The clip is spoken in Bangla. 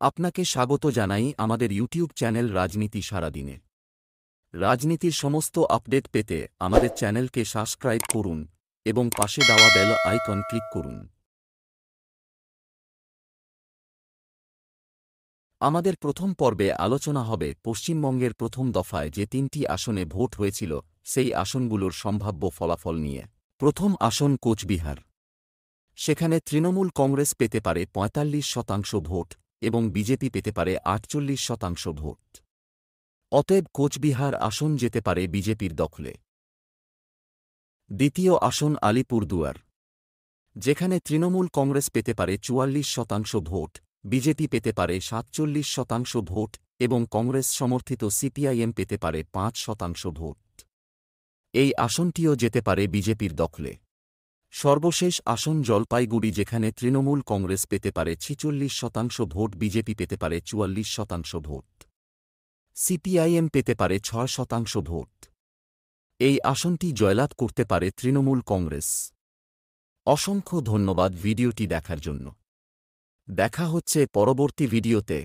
আপনাকে স্বাগত জানাই আমাদের ইউটিউব চ্যানেল রাজনীতি সারাদিনে। রাজনীতির সমস্ত আপডেট পেতে আমাদের চ্যানেলকে সাবস্ক্রাইব করুন এবং পাশে দেওয়া বেল আইকন ক্লিক করুন। আমাদের প্রথম পর্বে আলোচনা হবে পশ্চিমবঙ্গের প্রথম দফায় যে ৩টি আসনে ভোট হয়েছিল সেই আসনগুলোর সম্ভাব্য ফলাফল নিয়ে। প্রথম আসন কোচবিহার। সেখানে তৃণমূল কংগ্রেস পেতে পারে ৪৫% ভোট এবং বিজেপি পেতে পারে ৪৮% ভোট। অতএব কোচবিহার আসন যেতে পারে বিজেপির দখলে। দ্বিতীয় আসন আলিপুরদুয়ার। যেখানে তৃণমূল কংগ্রেস পেতে পারে ৪৪% ভোট, বিজেপি পেতে পারে ৪৭% ভোট এবং কংগ্রেস সমর্থিত সিপিআইএম পেতে পারে ৫% ভোট। এই আসনটিও যেতে পারে বিজেপির দখলে। সর্বশেষ আসন জলপাইগুড়ি, যেখানে তৃণমূল কংগ্রেস পেতে পারে ৪৬% ভোট, বিজেপি পেতে পারে ৪৪% ভোট, সিপিআইএম পেতে পারে ৬% ভোট। এই আসনটি জয়লাভ করতে পারে তৃণমূল কংগ্রেস। অসংখ্য ধন্যবাদ ভিডিওটি দেখার জন্য। দেখা হচ্ছে পরবর্তী ভিডিওতে।